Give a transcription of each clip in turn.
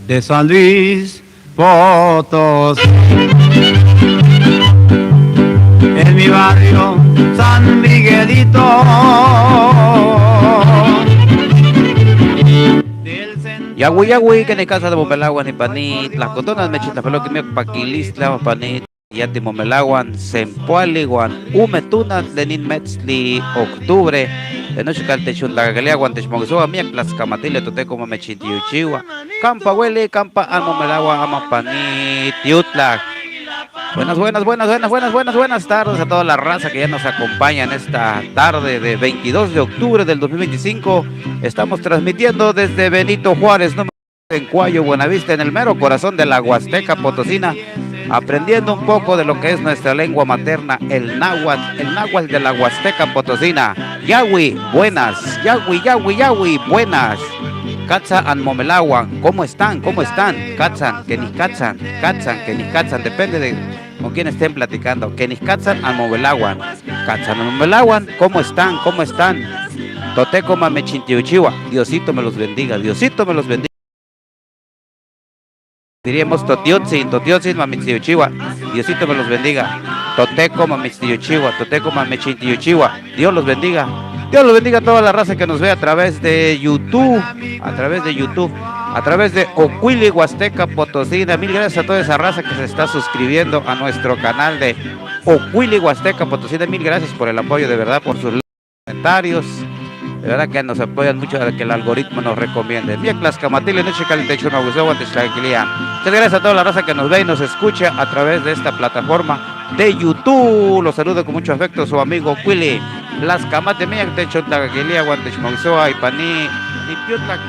de San Luis Potosí. En mi barrio San Miguelito. Yagüi, que ni casa de Momelagua ni panit, las cotonas me chitas pelo que me paquilistla panit, ya te Momelaguan, Sempualiguan, Umetunas, Lenin Metzli, octubre, de noche caltechun la galeaguan, techmongusoa, miak las camatile, tote como me chitiuchiwa, campa huele, campa al Momelagua, ama panit, yutla. Buenas tardes a toda la raza que ya nos acompaña en esta tarde de 22 de octubre del 2025. Estamos transmitiendo desde Benito Juárez, número en Cuayo, Buenavista, en el mero corazón de la Huasteca Potosina, aprendiendo un poco de lo que es nuestra lengua materna, el náhuatl de la Huasteca Potosina. Yagüi, buenas. Yagüi, buenas. Katza and Momelaguan, ¿cómo están? Katzan, que ni katzan, depende de con quién estén platicando. Que ni katzan and Momelaguan. Katzan and Momelaguan, ¿cómo están? Toteco mamechintiuchiwa, Diosito me los bendiga. Diríamos Totiotzin mamechintiuchiwa, Diosito me los bendiga. Toteco mamechintiuchiwa, Dios los bendiga. Dios los bendiga a toda la raza que nos ve a través de YouTube, a través de Ocuili Huasteca Potosina. Mil gracias a toda esa raza que se está suscribiendo a nuestro canal de Ocuili Huasteca Potosina. Mil gracias por el apoyo, de verdad, por sus comentarios. De verdad que nos apoyan mucho a que el algoritmo nos recomiende. Muchas gracias a toda la raza que nos ve y nos escucha a través de esta plataforma de YouTube. Los saludo con mucho afecto su amigo Cuili. Las camate mías te echo taquilía, guantes monzoa y paní, ni piutla,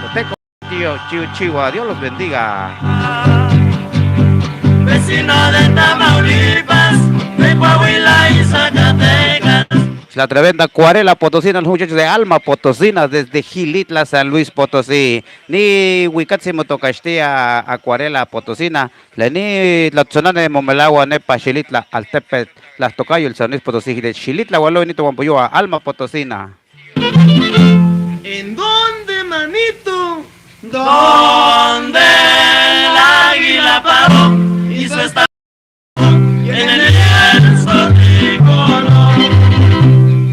toteco, tío, chihuahua, Dios los bendiga. Vecino de Tamaulipas, de Coahuila y Zacatecas. La tremenda Acuarela Potosina, los muchachos de Alma Potosina, desde Gilitla, San Luis Potosí. Ni Huicatzimo Tocastilla, Acuarela Potosina, ni la Tzonana de Momelagua, Nepa, Xilitla, Altepet, las Tocayo, el San Luis Potosí, de Xilitla, Gualo, Benito, Guampoyoa, Alma Potosina. ¿En dónde, manito? ¿Dónde el águila paró y su estado en el lienzo tricolor?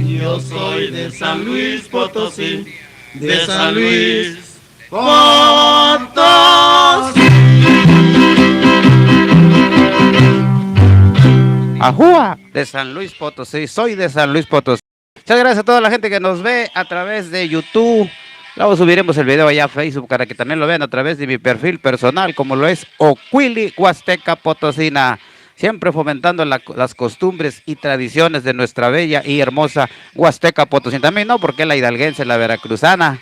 Yo soy de San Luis Potosí, de San Luis Potosí. Ajúa, de San Luis Potosí, soy de San Luis Potosí. Muchas gracias a toda la gente que nos ve a través de YouTube. Luego subiremos el video allá a Facebook para que también lo vean a través de mi perfil personal, como lo es Ocuili Huasteca Potosina. Siempre fomentando las costumbres y tradiciones de nuestra bella y hermosa Huasteca Potosina. También no, porque la hidalguense, la veracruzana.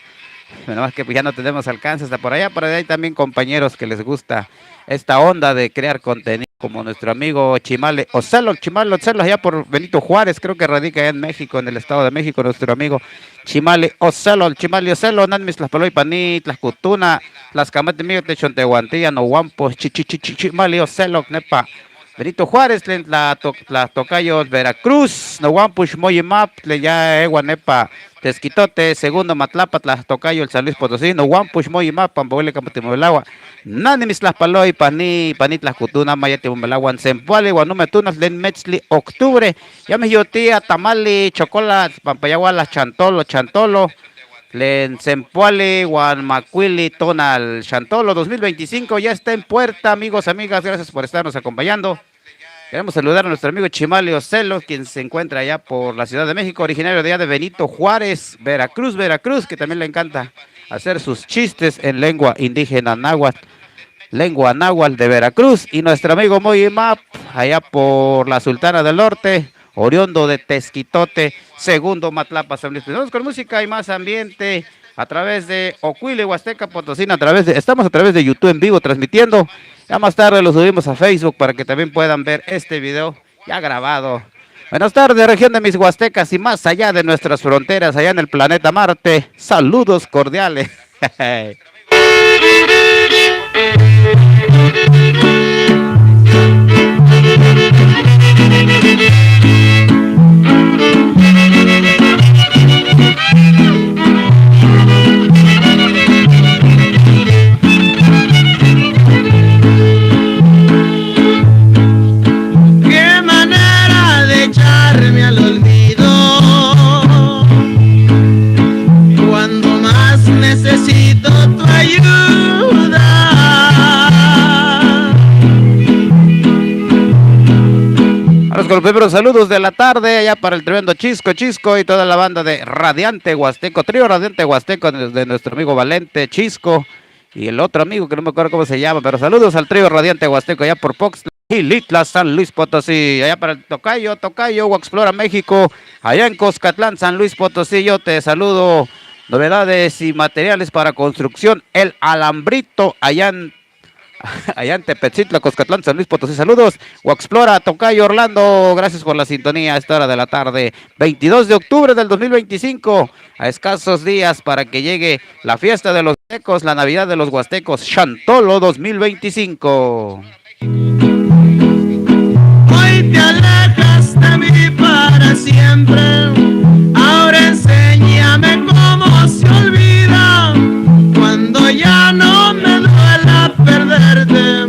Nada más que pues ya no tenemos alcance hasta por allá, pero hay también compañeros que les gusta esta onda de crear contenido, como nuestro amigo Chimale Ocelo, allá por Benito Juárez, creo que radica allá en México, en el Estado de México, nuestro amigo Chimale Ocelo, Nanmis, las Paloy Paní, las Cutuna, las Camate Mío, Techontehuantilla, no Guampos, Chimale Ocelo, Nepa. Benito Juárez, la Tocayo, Veracruz, Noguampush, Moyimap, ya Eguanepa, Tesquitote, segundo Matlapa, la Tocayo, el San Luis Potosí, Noguampush, Moyimap, Pamboele, Camotimobelagua, Nanimis, las Paloy, Panit, las Cutuna, Mayate, Mobelagua, Sempuale, Guanumetunas, Len Metzli, octubre, ya me tía, Tamali, Chocolate, Pampayagua, las Chantolo, Len Sempuale, Guanmacuili, Tonal, Chantolo 2025 ya está en puerta, amigos, amigas, gracias por estarnos acompañando. Queremos saludar a nuestro amigo Chimale Ocelo, quien se encuentra allá por la Ciudad de México, originario de allá de Benito Juárez, Veracruz, que también le encanta hacer sus chistes en lengua indígena náhuatl, lengua náhuatl de Veracruz, y nuestro amigo Moyimap, allá por la Sultana del Norte, oriundo de Tesquitote, segundo Matlapa, San Luis. Vamos con música y más ambiente a través de Ocuili Huasteca Potosina, estamos a través de YouTube en vivo transmitiendo. Ya más tarde lo subimos a Facebook para que también puedan ver este video ya grabado. Buenas tardes, región de mis Huastecas y más allá de nuestras fronteras, allá en el planeta Marte. Saludos cordiales. Vámonos con los primeros saludos de la tarde, allá para el tremendo Chisco y toda la banda de Radiante Huasteco, trío Radiante Huasteco de nuestro amigo Valente, Chisco, y el otro amigo que no me acuerdo cómo se llama, pero saludos al trío Radiante Huasteco, allá por Poxtla, Gilitla, San Luis Potosí, allá para el Tocayo, Explora México, allá en Coscatlán, San Luis Potosí, yo te saludo. Novedades y materiales para construcción, El Alambrito, allá en Tepetzitla, Coscatlán, San Luis Potosí. Saludos, Explora, Tocayo, Orlando, gracias por la sintonía a esta hora de la tarde. 22 de octubre del 2025, a escasos días para que llegue la fiesta de los huastecos, la Navidad de los huastecos, Chantolo 2025. Hoy te alejas de mí para siempre, ahora enséñame cómo se olvida, cuando ya no me duela perderte,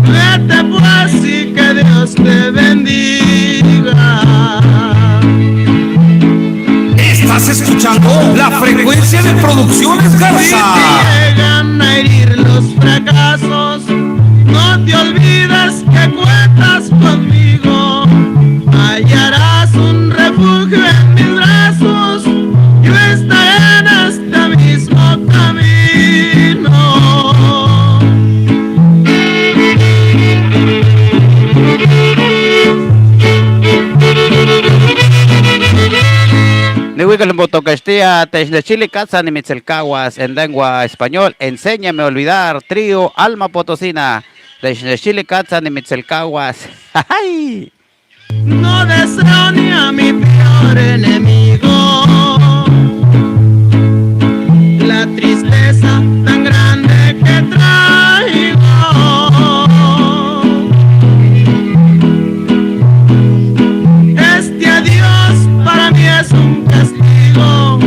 vete pues y que Dios te bendiga. Estás escuchando la frecuencia de Producciones Garza. Si te llegan a herir los fracasos, no te olvides que cuentas conmigo, hallarás un refugio en mis brazos, yo estaré en este mismo camino. Nihuicalimbo-Tocastía, Technechili, Catza, Nimitzelcahuas, en lengua español, enséñame a olvidar, trío Alma Potosina, Technechili, Catza, Nimitzelcahuas. ¡Ay! No deseo ni a mi peor enemigo la tristeza tan grande que traigo. Este adiós para mí es un castigo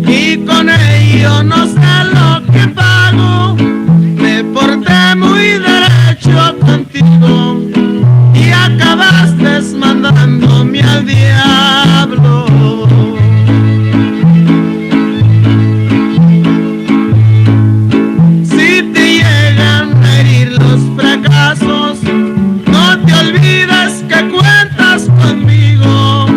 y con ello no sé lo que pago. Me porté muy derecho contigo y acabaste mandándome al diablo. Si te llegan a herir los fracasos, no te olvides que cuentas conmigo,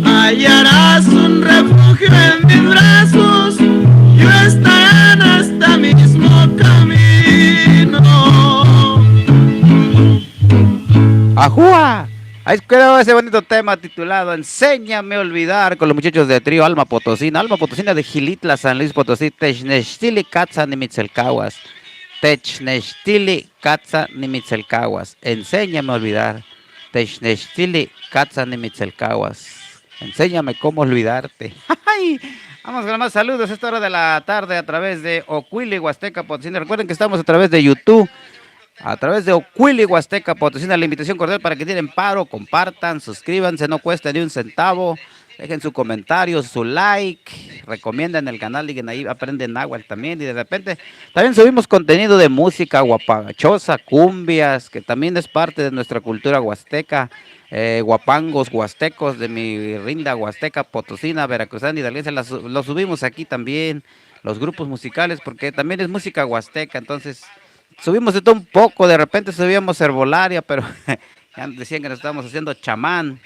hallarás un refugio en mis brazos, yo estaré en este mismo camino. ¡Ajúa! Ahí quedó ese bonito tema titulado Enséñame a olvidar con los muchachos de trío Alma Potosina de Gilitla, San Luis Potosí, Technechtili, Catza, Nimitzelcahuas, Technechtili, Catza, Nimitzelcahuas, enséñame a olvidar, Technechtili, Catza, Nimitzelcahuas, enséñame cómo olvidarte. ¡Ay! Vamos con más saludos a esta hora de la tarde a través de Ocuili, Huasteca, Potosina. Recuerden que estamos a través de YouTube, a través de Ocuili, Huasteca, Potosina. La invitación cordial para que tienen paro, compartan, suscríbanse, no cuesta ni un centavo. Dejen su comentario, su like, recomienden el canal, digan ahí, aprenden náhuatl también. Y de repente también subimos contenido de música guapagachosa, cumbias, que también es parte de nuestra cultura huasteca. Guapangos huastecos de mi rinda huasteca, Potosina, Veracruzana y Hidalguense, lo subimos aquí también, los grupos musicales, porque también es música huasteca, entonces subimos de todo un poco, de repente subíamos herbolaria, pero ya decían que nos estábamos haciendo chamán.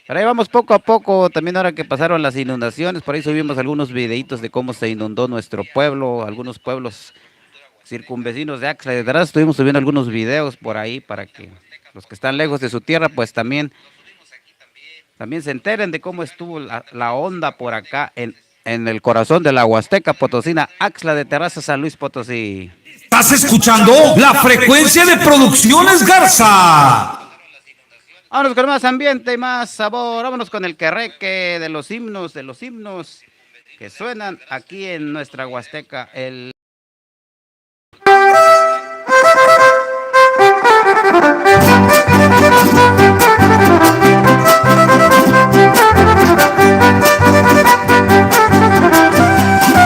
Pero ahí vamos poco a poco, también ahora que pasaron las inundaciones, por ahí subimos algunos videitos de cómo se inundó nuestro pueblo, algunos pueblos circunvecinos de Axla de Teras, estuvimos subiendo algunos videos por ahí para que los que están lejos de su tierra, pues también se enteren de cómo estuvo la onda por acá en el corazón de la Huasteca Potosina, Axla de Terraza, San Luis Potosí. Estás escuchando la frecuencia de Producciones Garza. Vámonos con más ambiente y más sabor, vámonos con el querreque de los himnos que suenan aquí en nuestra Huasteca.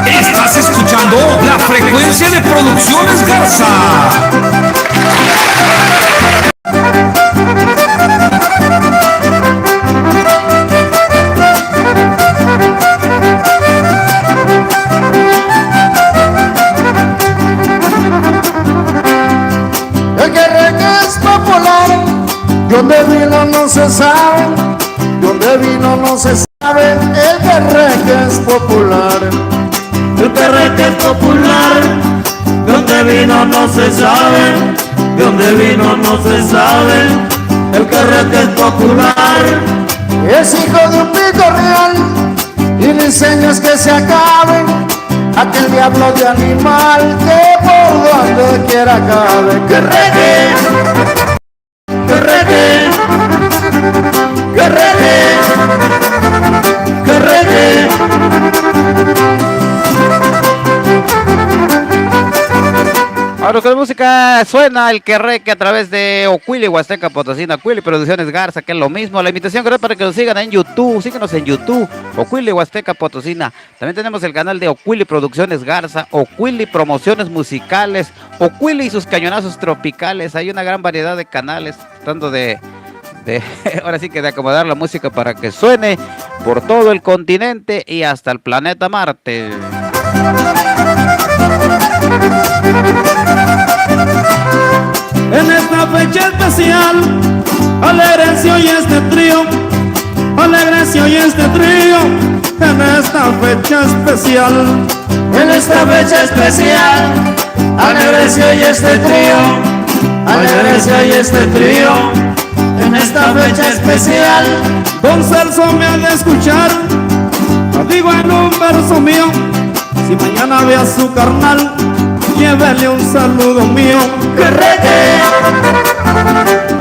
Estás escuchando la frecuencia de Producciones Garza. El querreque es popular De dónde vino no se sabe, de dónde vino no se sabe, el perreque es popular. El perreque es popular, de dónde vino no se sabe, de dónde vino no se sabe, el perreque es popular. Es hijo de un pico real y le enseñas que se acabe aquel diablo de animal que por donde quiera cabe. ¡Que reggae! ¡Que reggae! ¡Que reggae! ¡Que reggae! Ahora con la música suena el Querreque a través de Ocuili, Huasteca Potosina, Ocuili Producciones Garza, que es lo mismo. La invitación que es para que nos sigan en YouTube, síguenos en YouTube, Ocuili, Huasteca Potosina. También tenemos el canal de Ocuili Producciones Garza, Ocuili Promociones Musicales, Ocuili y sus cañonazos tropicales. Hay una gran variedad de canales, tratando de ahora sí que de acomodar la música para que suene por todo el continente y hasta el planeta Marte. En esta fecha especial, alegre se oye este trío, alegre se oye este trío, en esta fecha especial. En esta fecha especial, alegre se oye este trío, alegre se oye este trío, en esta fecha especial. Don Celso me ha de escuchar, digo en un verso mío, si mañana ve a su carnal, llévele un saludo mío. ¡Que reggae!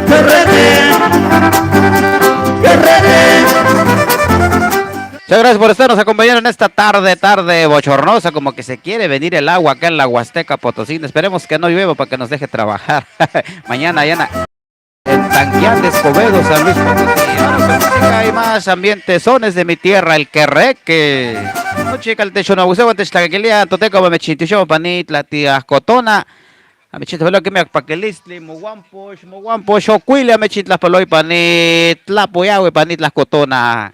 ¡Que reggae! ¡Que reggae! Muchas gracias por estarnos acompañando en esta tarde bochornosa, como que se quiere venir el agua acá en la Huasteca Potosina. Esperemos que no llueva para que nos deje trabajar. Mañana allá en Tanquián de Escobedo, San Luis Potosí. Ahora con música hay más ambientes, sones de mi tierra, el Querreque. No chica el techo no abuseo, antes la que lea, toteco me chinticho panit, la tía Cotona. A mi chito velo que me paquelistli, moguamposh, ocuile a mi chit las paloy panit, la poyawe panit las Cotona.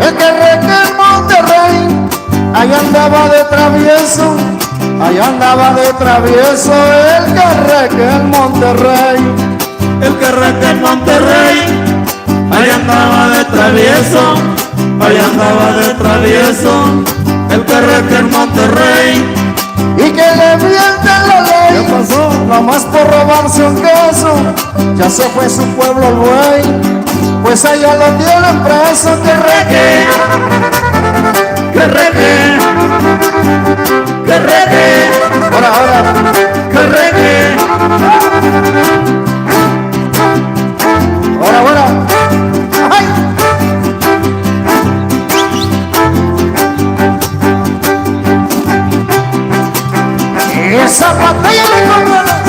El Querreque en Monterrey, ahí andaba de travieso, ahí andaba de travieso, el Querreque en Monterrey. El Querreque en Monterrey, ahí andaba de travieso, ahí andaba de travieso, el Querreque en Monterrey. Y que le mienten la ley. ¿Qué pasó? Nomás por robarse un queso, ya se fue su pueblo el buey, pues allá lo tienen preso. ¡Que reggae! ¡Que reggae! ¡Que reggae! Ahora, ¡que reggae! Ahora, ¡ay! Esa batalla de corbalas.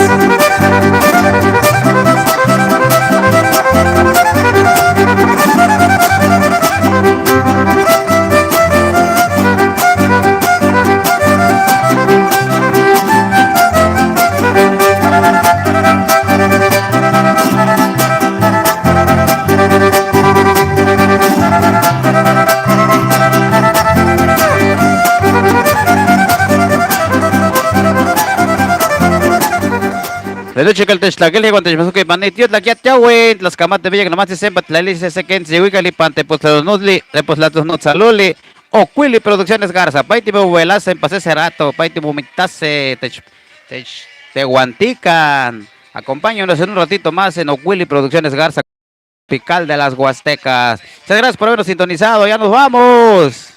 De noche que el Textlaquel cuando te que panetio la que ya güey las camas de villa que nomás se sepa la lice se que se ubica pante pues los nutli pues la tus saluli Ocuili Producciones Garza paiti me vuelas en pase rato paiti vomitase te guantican. Acompáñanos en un ratito más en Ocuili Producciones Garza, Pical de las Huastecas. Muchas gracias por habernos sintonizado, ya nos vamos.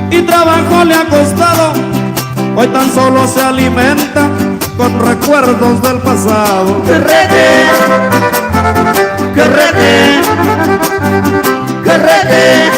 Y trabajo le ha costado, hoy tan solo se alimenta con recuerdos del pasado. ¡Que reggae! ¡Que reggae! ¡Que reggae!